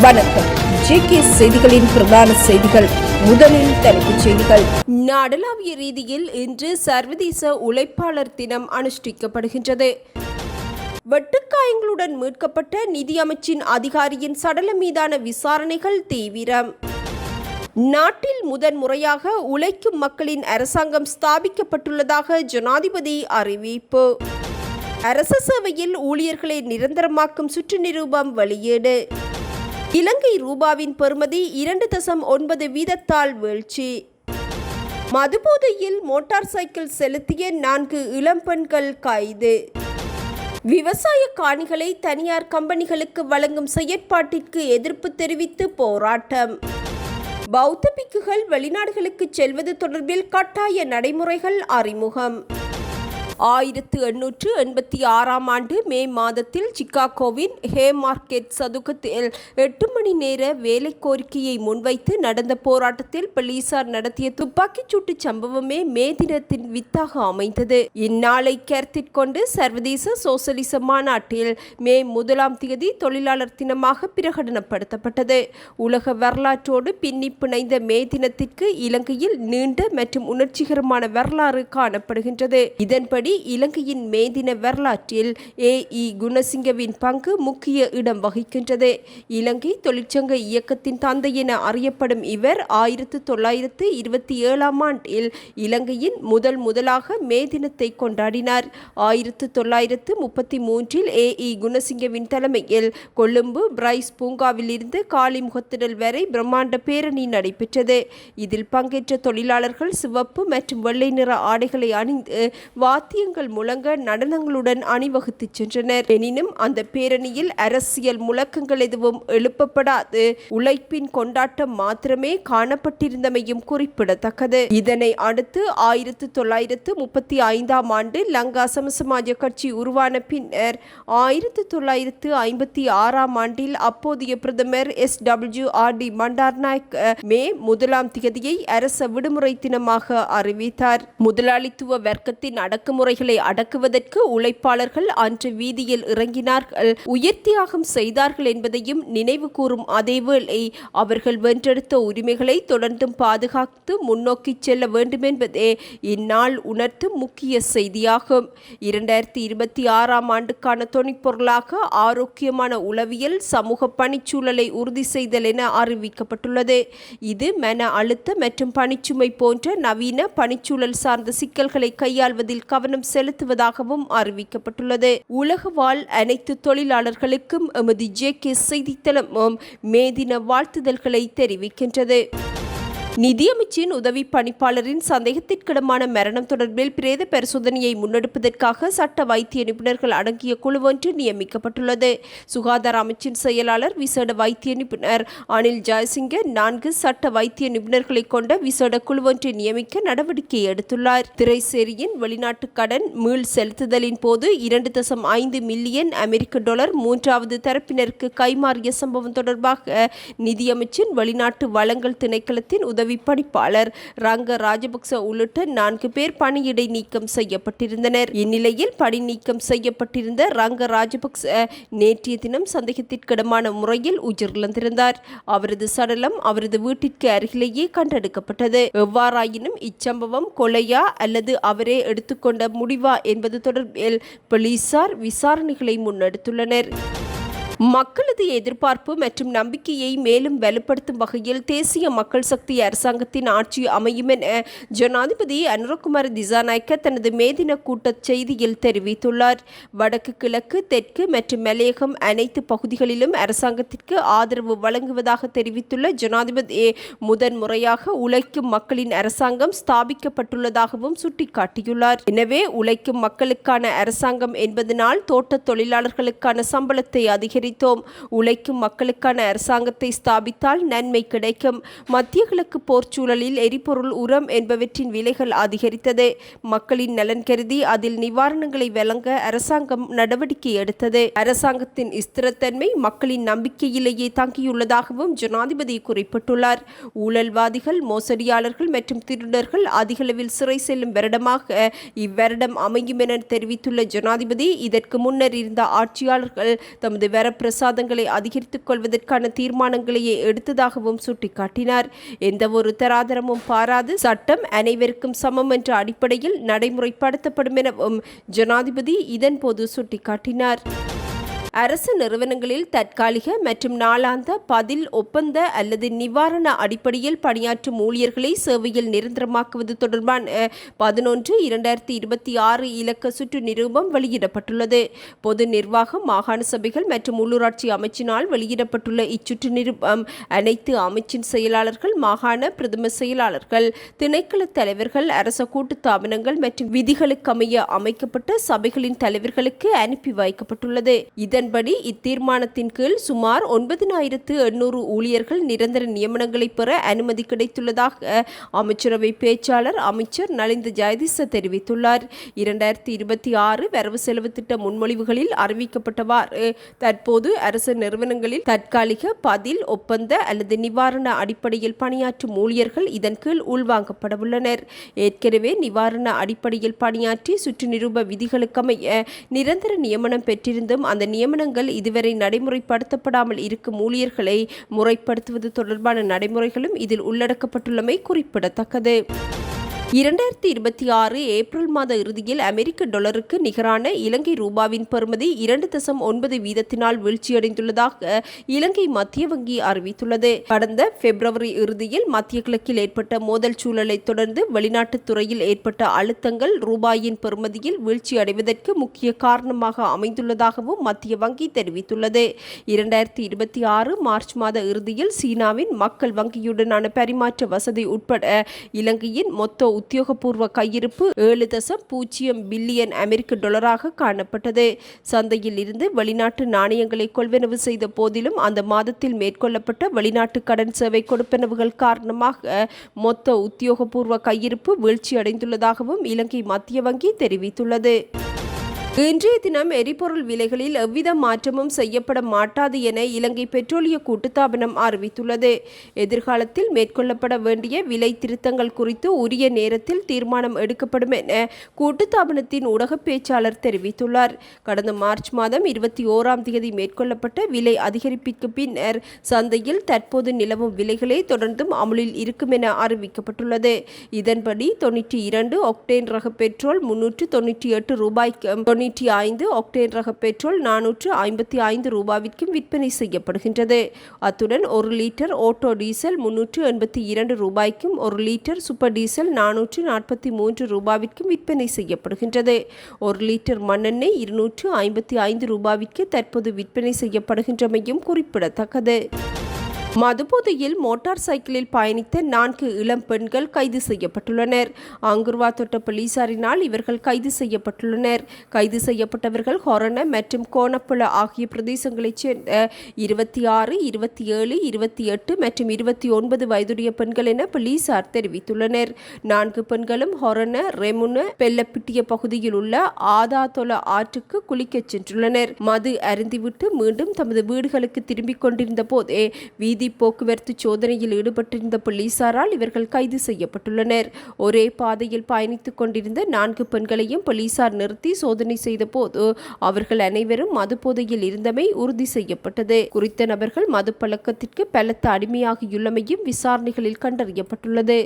வணக்கம். ஜேகே செய்திகளின் பிரதான செய்திகள். முதலில் தலைப்புச் செய்திகள். நாடளாவிய ரீதியில் இன்று சர்வதேச உழைப்பாளர் தினம் அனுஷ்டிக்கப்படுகின்றது. வெட்டுக்காயங்களுடன் மீட்கப்பட்ட நிதி அமைச்சின் அதிகாரியின் சடலம் மீதான விசாரணைகள் தீவிரம். நாட்டில் முதன்முறையாக உழைக்கும் மக்களின் அரசாங்கம் ஸ்தாபிக்கப்பட்டுள்ளதாக ஜனாதிபதி அறிவிப்பு. அரச சேவையில் ஊழியர்களை நிரந்தரமாக்கும் சுற்று நிரூபம் வெளியீடு. இலங்கை ரூபாவின் பெறுமதி 2.9 வீதத்தால் வீழ்ச்சி. மதுபோதையில் மோட்டார் சைக்கிள் செலுத்திய 4 இளம்பெண்கள் கைது. விவசாய காணிகளை தனியார் கம்பெனிகளுக்கு வழங்கும் செயற்பாட்டிற்கு எதிர்ப்பு தெரிவித்து போராட்டம். பௌத்த பிக்குகள் வெளிநாடுகளுக்கு செல்வது தொடர்பில் கட்டாய நடைமுறைகள் அறிமுகம். 1886 ஆண்டு மே மாதத்தில் சிகாகோவின் ஹேமார்க்கெட் சதுக்கத்தில் 8 மணி நேர வேலை கோரிக்கையை முன்வைத்து நடந்த போராட்டத்தில் போலீசார் நடத்திய துப்பாக்கிச் சூட்டு சம்பவமே மே தினத்தின் வித்தாக அமைந்தது. இந்நாளை கருத்திற்கொண்டு சர்வதேச சோசலிச மாநாட்டில் மே 1 தொழிலாளர் தினமாக பிரகடனப்படுத்தப்பட்டது. உலக வரலாற்றோடு பின்னி பிணைந்த மே தினத்திற்கு இலங்கையில் நீண்ட மற்றும் உணர்ச்சிகரமான வரலாறு காணப்படுகின்றது. இதன்படி இலங்கையின் மே தின வரலாற்றில் ஏ.இ. குணசிங்கவின் பங்கு முக்கிய இடம் வகிக்கின்றது. இலங்கை தொழிற்சங்க இயக்கத்தின் தந்தை என அறியப்படும் இவர் 1927 ஆண்டில் இலங்கையின் முதலாக மே தினத்தை கொண்டாடினார். 1933 ஏ.இ. குணசிங்கவின் தலைமையில் கொழும்பு பிரைஸ் பூங்காவில் இருந்து காலிமுகத்திடல் வரை பிரம்மாண்ட பேரணி நடைபெற்றது. இதில் பங்கேற்ற தொழிலாளர்கள் சிவப்பு மற்றும் வெள்ளை நிற ஆடைகளை அணிந்து வாத்தியங்கள் முழங்க நடனங்களுடன் அணிவகுத்து சென்றனர். எனினும் அந்த பேரணியில் அரசியல் முழக்கங்கள் எதுவும் எழுப்பப்படாது உழைப்பின் கொண்டாட்டம் மாத்திரமே காணப்பட்டிருந்தமையும் குறிப்பிடத்தக்கது. இதனை அடுத்து 1935 ஆண்டு லங்கா சமசமாஜ கட்சி உருவான பின்னர் 1956 ஆண்டில் அப்போதைய பிரதமர் SWRD பண்டாரநாயக்க மே 1 அரச விடுமுறை தினமாக அறிவித்தார். முதலாளித்துவ வர்க்கத்தின் அடக்குமுறைகளை அடக்குவதற்கு உழைப்பாளர்கள் அன்று வீதியில் இறங்கினார்கள், உயிர் தியாகம் செய்தார்கள் என்பதையும் நினைவு கூறும் அதேவேளை அவர்கள் வென்றெடுத்த உரிமைகளை தொடர்ந்தும் பாதுகாத்து முன்னோக்கி செல்ல வேண்டும் என்பதே இந்நாள் உணர்த்தும் முக்கிய செய்தியாகும். 2026 ஆண்டுக்கான தொனிப்பொருளாக ஆரோக்கியமான உளவியல் சமூக பணிச்சூழலை உறுதி செய்தல் என அறிவிக்கப்பட்டுள்ளது. இது மன அழுத்த மற்றும் பணிச்சுமை போன்ற நவீன பணிச்சூழல் சார்ந்த சிக்கல்களை கையாள்வதில் கவனம் செலுத்துவதாகவும் அறிவிக்கப்பட்டுள்ளது. உலக வாழ் அனைத்து தொழிலாளர்களுக்கும் எமது ஜேகே செய்தித்தளமும் மே தின வாழ்த்துதல்களை தெரிவிக்கின்றது. நிதியமைச்சின் உதவி பணிப்பாளரின் சந்தேகத்திற்கிடமான மரணம் தொடர்பில் பிரேத பரிசோதனையை முன்னெடுப்பதற்காக சட்ட வைத்திய நிபுணர்கள் அடங்கிய குழு ஒன்று நியமிக்கப்பட்டுள்ளது. சுகாதார அமைச்சின் செயலாளர் விசேட வைத்திய நிபுணர் அனில் ஜெயசிங்க 4 சட்ட வைத்திய நிபுணர்களை கொண்ட விசேட குழு ஒன்றை நியமிக்க நடவடிக்கை எடுத்துள்ளார். திரைசேரியின் வெளிநாட்டு கடன் மீள் செலுத்துதலின் போது 2.5 மில்லியன் அமெரிக்க டாலர் மூன்றாவது தரப்பினருக்கு கைமாறிய சம்பவம் தொடர்பாக நிதியமைச்சின் வெளிநாட்டு வளங்கள் திணைக்களத்தின் உதவி பணிப்பாளர் ரங்க ராஜபக்ச உள்ளிட்ட 4 பேர் பணியிடை நீக்கம் செய்யப்பட்டிருந்தனர். இந்நிலையில் பணி நீக்கம் செய்யப்பட்டிருந்த ரங்க ராஜபக்ச நேற்றைய தினம் சந்தேகத்திற்கிடமான முறையில் உயிரிழந்திருந்தார். அவரது சடலம் அவரது வீட்டிற்கு அருகிலேயே கண்டெடுக்கப்பட்டது. எவ்வாறாயினும் இச்சம்பவம் கொலையா அல்லது அவரே எடுத்துக்கொண்ட முடிவா என்பது தொடர்பில் போலீசார் விசாரணைகளை முன்னெடுத்துள்ளனர். மக்களது எதிர்பார்ப்பு மற்றும் நம்பிக்கையை மேலும் வலுப்படுத்தும் வகையில் தேசிய மக்கள் சக்தி அரசாங்கத்தின் ஆட்சி அமையும் என ஜனாதிபதி அனுரகுமார திசாநாயக்க தனது மேதின கூட்ட செய்தியில் தெரிவித்துள்ளார். வடக்கு, கிழக்கு, தெற்கு மற்றும் மலையகம் அனைத்து பகுதிகளிலும் அரசாங்கத்திற்கு ஆதரவு வழங்குவதாக தெரிவித்துள்ள ஜனாதிபதி முதன்முறையாக உழைக்கும் மக்களின் அரசாங்கம் ஸ்தாபிக்கப்பட்டுள்ளதாகவும் சுட்டிக்காட்டியுள்ளார். எனவே உழைக்கும் மக்களுக்கான அரசாங்கம் என்பதனால் தோட்ட தொழிலாளர்களுக்கான சம்பளத்தை அதிகரித்து உழைக்கும் மக்களுக்கான அரசாங்கத்தை ஸ்தாபித்தால் நன்மை கிடைக்கும். மத்திய கிழக்கு போர் சூழலில் எரிபொருள், உரம் என்பவற்றின் விலைகள் அதிகரித்தது. மக்களின் நலன் கருதி அதில் நிவாரணங்களை வழங்க அரசாங்கம் நடவடிக்கை எடுத்தது. அரசாங்கத்தின் ஸ்திரத்தன்மை மக்களின் நம்பிக்கையிலேயே தங்கியுள்ளதாகவும் ஜனாதிபதி குறிப்பிட்டுள்ளார். ஊழல்வாதிகள், மோசடியாளர்கள் மற்றும் திருடர்கள் அதிகளவில் சிறை செல்லும் வருடமாக இவ்வருடம் அமையும் என தெரிவித்துள்ள ஜனாதிபதி இதற்கு முன்னர் இருந்த ஆட்சியாளர்கள் தமது பிரசாதங்களை அதிகரித்துக் கொள்வதற்கான தீர்மானங்களையே எடுத்ததாகவும் சுட்டிக்காட்டினார். எந்தவொரு தராதரமும் பாராது சட்டம் அனைவருக்கும் சமம் என்ற அடிப்படையில் நடைமுறைப்படுத்தப்படும் எனவும் ஜனாதிபதி இதன்போது சுட்டிக்காட்டினார். அரசு நிறுவனங்களில் தற்காலிக மற்றும் நாளாந்த பதில் ஒப்பந்த அல்லது நிவாரண அடிப்படையில் பணியாற்றும் ஊழியர்களை சேவையில் நிரந்தரமாக்குவது தொடர்பான 11/2026 இலக்க சுற்று நிரூபம் வெளியிடப்பட்டுள்ளது. பொது நிர்வாகம், மாகாண சபைகள் மற்றும் உள்ளூராட்சி அமைச்சினால் வெளியிடப்பட்டுள்ள இச்சுற்று நிரூபம் அனைத்து அமைச்சின் செயலாளர்கள், மாகாண பிரதம செயலாளர்கள், திணைக்கள தலைவர்கள், அரச கூட்டுத்தாபனங்கள் மற்றும் விதிகளுக்கமைய அமைக்கப்பட்ட சபைகளின் தலைவர்களுக்கு அனுப்பி வைக்கப்பட்டுள்ளது. இதன்படி இத்தீர்மானத்தின் கீழ் சுமார் 9,800 ஊழியர்கள் நிரந்தர நியமனங்களை பெற அனுமதி கிடைத்துள்ளதாக அமைச்சரவை பேச்சாளர் அமைச்சர் நலிந்த ஜெயதிச தெரிவித்துள்ளார். 2026 வரவு செலவு திட்ட முன்மொழிவுகளில் அறிவிக்கப்பட்டவாறு தற்போது அரசு நிறுவனங்களில் தற்காலிக பதில் ஒப்பந்த அல்லது நிவாரண அடிப்படையில் பணியாற்றும் ஊழியர்கள் இதன் கீழ் உள்வாங்கப்படவுள்ளனர். ஏற்கனவே நிவாரண அடிப்படையில் பணியாற்றி சுற்று நிரூப விதிகளுக்கமைய நிரந்தர நியமனம் பெற்றிருந்தும் அந்த நியமனங்கள் இதுவரை நடைமுறைப்படுத்தப்படாமல் இருக்கும் ஊழியர்களை முறைப்படுத்துவது தொடர்பான நடைமுறைகளும் இதில் உள்ளடக்கப்பட்டுள்ளமை குறிப்பிடத்தக்கது. 2026 ஏப்ரல் மாத இறுதியில் அமெரிக்க டாலருக்கு நிகரான இலங்கை ரூபாவின் பெறுமதி 2.9 வீதத்தினால் வீழ்ச்சியடைந்துள்ளதாக இலங்கை மத்திய வங்கி அறிவித்துள்ளது. கடந்த பிப்ரவரி இறுதியில் மத்திய கிழக்கில் ஏற்பட்ட மோதல் சூழலை தொடர்ந்து வெளிநாட்டுத் துறையில் ஏற்பட்ட அழுத்தங்கள் ரூபாயின் பெறுமதியில் வீழ்ச்சியடைவதற்கு முக்கிய காரணமாக அமைந்துள்ளதாகவும் மத்திய வங்கி தெரிவித்துள்ளது. 2026 மார்ச் மாத இறுதியில் சீனாவின் மக்கள் வங்கியுடனான பரிமாற்ற வசதி உட்பட இலங்கையின் மொத்த உத்தியோகபூர்வ கையிருப்பு 7.0 பில்லியன் அமெரிக்க டாலராக காணப்பட்டது. சந்தையில் இருந்து வெளிநாட்டு நாணயங்களை கொள்வனவு செய்த போதிலும் அந்த மாதத்தில் மேற்கொள்ளப்பட்ட வெளிநாட்டு கடன் சேவை கொடுப்பனவுகள் காரணமாக மொத்த உத்தியோகபூர்வ கையிருப்பு வீழ்ச்சியடைந்துள்ளதாகவும் இலங்கை மத்திய வங்கி தெரிவித்துள்ளது. இன்றைய தினம் எரிபொருள் விலைகளில் எவ்வித மாற்றமும் செய்யப்பட மாட்டாது என இலங்கை பெட்ரோலிய கூட்டுத்தாபனம் அறிவித்துள்ளது. எதிர்காலத்தில் மேற்கொள்ளப்பட வேண்டிய விலை திருத்தங்கள் குறித்து உரிய நேரத்தில் தீர்மானம் எடுக்கப்படும் என கூட்டுத்தாபனத்தின் ஊடக பேச்சாளர் தெரிவித்துள்ளார். கடந்த மார்ச் மாதம் 21ஆம் தேதி மேற்கொள்ளப்பட்ட விலை அதிகரிப்பிற்கு பின்னர் சந்தையில் தற்போது நிலவும் விலைகளே தொடர்ந்தும் அமுலில் இருக்கும் என அறிவிக்கப்பட்டுள்ளது. இதன்படி 92 ஒக்டேன் ரக பெட்ரோல் 398 ரூபாய்க்கும் 95 ஒக்டேன் ரக பெட்ரோல் 455 ரூபாவிற்கும் விற்பனை செய்யப்படுகின்றது. அத்துடன் 1 லிட்டர் ஓட்டோ டீசல் 382 ரூபாய்க்கும் 1 லிட்டர் சூப்பர் டீசல் 443 ரூபாவிற்கும் விற்பனை செய்யப்படுகின்றது. 1 லிட்டர் மண்ணெண்ணெய் 255 ரூபாவிற்கு தற்போது விற்பனை செய்யப்படுகின்றமையும் குறிப்பிடத்தக்கது. மதுபோதையில் மோட்டார் சைக்கிளில் பயணித்த 4 இளம் பெண்கள் கைது செய்யப்பட்டுள்ளனர். ஆங்குர்வா தொட்ட போலீசாரினால் இவர்கள் கைது செய்யப்பட்டுள்ளனர். கைது செய்யப்பட்டவர்கள் ஹொரண மற்றும் கோணப்புல ஆகிய பிரதேசங்களைச் சேர்ந்த 26, 27, 28 மற்றும் 29 வயதுடைய பெண்கள் என போலீசார் தெரிவித்துள்ளனர். 4 பெண்களும் ஹொரண, ரெமுன, பெல்லப்பிட்டிய பகுதியில் உள்ள ஆதாதொல ஆற்றுக்கு குளிக்கச் சென்றுள்ளனர். மது அருந்திவிட்டு மீண்டும் தமது வீடுகளுக்கு திரும்பிக் கொண்டிருந்த போதே வீதி போக்குவரத்து சோதனையில் ஈடுபட்டிருந்த போலீசாரால் இவர்கள் கைது செய்யப்பட்டுள்ளனர். ஒரே பாதையில் பயணித்துக் கொண்டிருந்த 4 பெண்களையும் போலீசார் நிறுத்தி சோதனை செய்த போது அவர்கள் அனைவரும் மது போதையில் இருந்தமை உறுதி செய்யப்பட்டது. குறித்த நபர்கள் மது பழக்கத்திற்கு பலத்த அடிமையாகியுள்ளமையும் விசாரணைகளில் கண்டறியப்பட்டுள்ளது.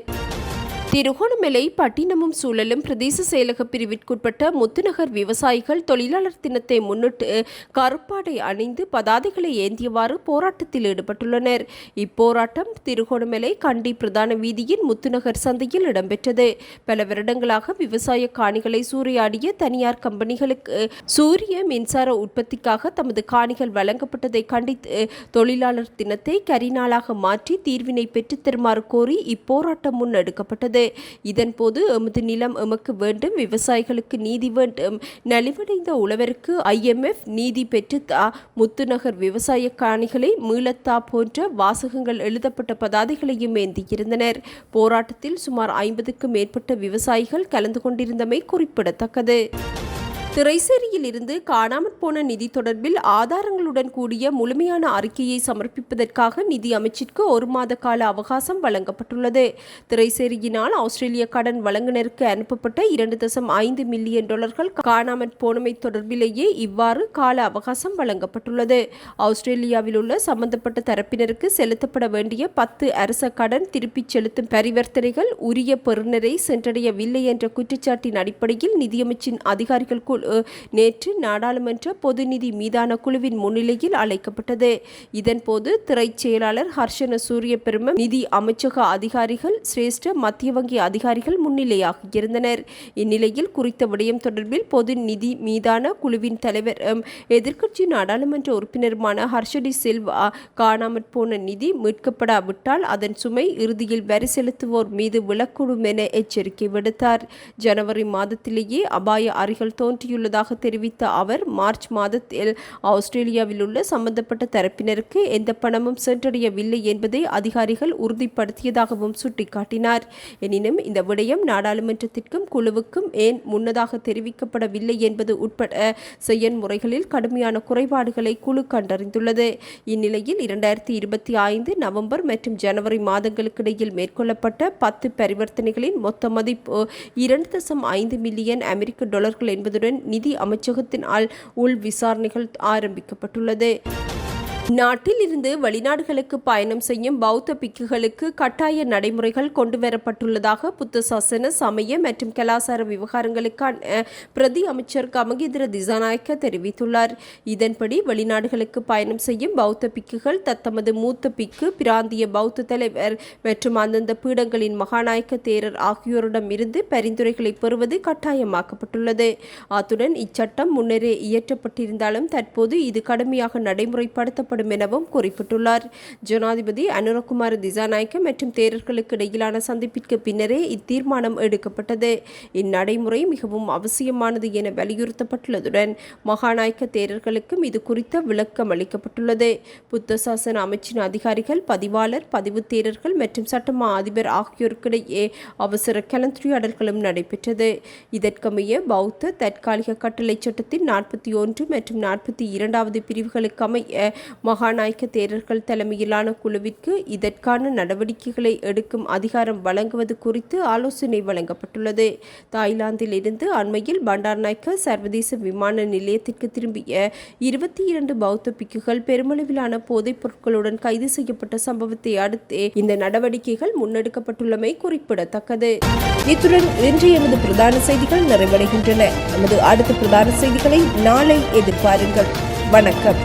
திருகோணமலை பட்டினமும் சூழலும் பிரதேச செயலக பிரிவிற்குட்பட்ட முத்துநகர் விவசாயிகள் தொழிலாளர் தினத்தை முன்னிட்டு கருப்பாடை அணிந்து பதாதைகளை ஏந்தியவாறு போராட்டத்தில் ஈடுபட்டுள்ளனர். இப்போராட்டம் திருகோணமலை கண்டி பிரதான வீதியின் முத்துநகர் சந்தையில் இடம்பெற்றது. பல வருடங்களாக விவசாய காணிகளை சூறையாடிய தனியார் கம்பெனிகளுக்கு சூரிய மின்சார உற்பத்திக்காக தமது காணிகள் வழங்கப்பட்டதை கண்டித்து தொழிலாளர் தினத்தை கரிநாளாக மாற்றி தீர்வினை பெற்றுத்தருமாறு கோரி இப்போராட்டம் முன்னெடுக்கப்பட்டது. இதன்போது எமது நிலம் எமக்கு வேண்டும், விவசாயிகளுக்கு நீதி வேண்டும், நலிவடைந்த உழவருக்கு IMF நீதி பெற்றுத்தா, முத்துநகர் விவசாய காணிகளை மீளத்தா போன்ற வாசகங்கள் எழுதப்பட்ட பதாதைகளையும் ஏந்தியிருந்தனர். போராட்டத்தில் சுமார் 50க்கும் மேற்பட்ட விவசாயிகள் கலந்து கொண்டிருந்தமை குறிப்பிடத்தக்கது. திரைசேரியில் இருந்து காணாமற் போன நிதி தொடர்பில் ஆதாரங்களுடன் கூடிய முழுமையான அறிக்கையை சமர்ப்பிப்பதற்காக நிதி அமைச்சிற்கு 1 மாத கால அவகாசம் வழங்கப்பட்டுள்ளது. திரைசேரியினால் ஆஸ்திரேலிய கடன் வழங்குனருக்கு அனுப்பப்பட்ட $2.5 மில்லியன் காணாமற் போனமை தொடர்பிலேயே இவ்வாறு கால அவகாசம் வழங்கப்பட்டுள்ளது. ஆஸ்திரேலியாவில் உள்ள சம்பந்தப்பட்ட தரப்பினருக்கு செலுத்தப்பட வேண்டிய 10 அரச கடன் திருப்பிச் செலுத்தும் பரிவர்த்தனைகள் உரிய பெறுநரை சென்றடையவில்லை என்ற குற்றச்சாட்டின் அடிப்படையில் நிதியமைச்சின் அதிகாரிகள் நேற்று நாடாளுமன்ற பொது நிதி மீதான குழுவின் முன்னிலையில் அழைக்கப்பட்டது. இதன்போது திரைச் செயலாளர் ஹர்ஷன சூரியபெரும, நிதி அமைச்சக அதிகாரிகள், சிரேஷ்ட மத்திய வங்கி அதிகாரிகள் முன்னிலையாகியிருந்தனர். இந்நிலையில் குறித்த விடயம் தொடர்பில் பொது நிதி மீதான குழுவின் தலைவர் எதிர்க்கட்சி நாடாளுமன்ற உறுப்பினருமான ஹர்ஷடி சில்வா காணாமற் போன நிதி மீட்கப்படாவிட்டால் அதன் சுமை இறுதியில் வரி செலுத்துவோர் மீது விழக்கூடும் என எச்சரிக்கை விடுத்தார். ஜனவரி மாதத்திலேயே அபாய அறிகள் தோன்றியுள்ளதாக தெரிவித்த அவர், மார்ச் மாதத்தில் ஆஸ்திரேலியாவில் உள்ள சம்பந்தப்பட்ட தரப்பினருக்கு எந்த பணமும் சென்றடையவில்லை என்பதை அதிகாரிகள் உறுதிப்படுத்தியதாகவும் சுட்டிக்காட்டினார். எனினும் இந்த விடயம் நாடாளுமன்றத்திற்கும் குழுவுக்கும் ஏன் முன்னதாக தெரிவிக்கப்படவில்லை என்பது உட்பட செயல்முறைகளில் கடுமையான குறைபாடுகளை குழு கண்டறிந்துள்ளது. இந்நிலையில் 2025 நவம்பர் மற்றும் ஜனவரி மாதங்களுக்கிடையில் மேற்கொள்ளப்பட்ட 10 பரிவர்த்தனைகளின் மொத்த மதிப்பு $2.5 மில்லியன் என்பதுடன் நிதி அமைச்சகத்தினால் உள் விசாரணைகள் ஆரம்பிக்கப்பட்டுள்ளது. நாட்டில் இருந்து வெளிநாடுகளுக்கு பயணம் செய்யும் பௌத்த பிக்குகளுக்கு கட்டாய நடைமுறைகள் கொண்டுவரப்பட்டுள்ளதாக புத்த சாசன, சமய மற்றும் கலாசார விவகாரங்களுக்கான பிரதி அமைச்சர் கமகேந்திர திசாநாயக்க தெரிவித்துள்ளார். இதன்படி வெளிநாடுகளுக்கு பயணம் செய்யும் பௌத்த பிக்குகள் தத்தமது மூத்த பிக்கு, பிராந்திய பௌத்த தலைவர் மற்றும் அந்தந்த பீடங்களின் மகாநாயக்க தேரர் ஆகியோரிடம் இருந்து பரிந்துரைகளை பெறுவது கட்டாயமாக்கப்பட்டுள்ளது. அத்துடன் இச்சட்டம் முன்னரே இயற்றப்பட்டிருந்தாலும் தற்போது இது கடுமையாக நடைமுறைப்படுத்த எனவும் குறிப்பிட்டுள்ளார். ஜனாதிபதி அனுரகுமார திசாநாயக்க மற்றும் தேரர்களுக்கு இடையிலான சந்திப்பிற்கு பின்னரே இத்தீர்மானம் எடுக்கப்பட்டது. இந்நடைமுறை மிகவும் அவசியமானது என வலியுறுத்தப்பட்டுள்ளதுடன் மகாநாயக்க தேரர்களுக்கும் இது குறித்த விளக்கம் அளிக்கப்பட்டுள்ளது. புத்த சாசன அமைச்சின் அதிகாரிகள், பதிவாளர், பதிவு தேரர்கள் மற்றும் சட்டமா அதிபர் ஆகியோருக்கிடையே அவசர கலந்துரையாடல்களும் நடைபெற்றது. இதற்கமைய பௌத்த தற்காலிக கட்டளை சட்டத்தின் 41 மற்றும் 42வது பிரிவுகளுக்கு அமைய மகாநாயக்க தேரர்கள் தலைமையிலான குழுவிற்கு இதற்கான நடவடிக்கைகளை எடுக்கும் அதிகாரம் வழங்குவது குறித்து ஆலோசனை வழங்கப்பட்டுள்ளது. தாய்லாந்தில் இருந்து அண்மையில் பண்டார்நாயக்க சர்வதேச விமான நிலையத்திற்கு திரும்பிய 22 பௌத்த பிக்குகள் பெருமளவிலான போதைப் பொருட்களுடன் கைது செய்யப்பட்ட சம்பவத்தை அடுத்து இந்த நடவடிக்கைகள் முன்னெடுக்கப்பட்டுள்ளமை குறிப்பிடத்தக்கது. இத்துடன் இன்று எமது பிரதான செய்திகள் நிறைவடைகின்றன. நமது அடுத்த பிரதான செய்திகளை நாளை எதிர்பாருங்கள். வணக்கம்.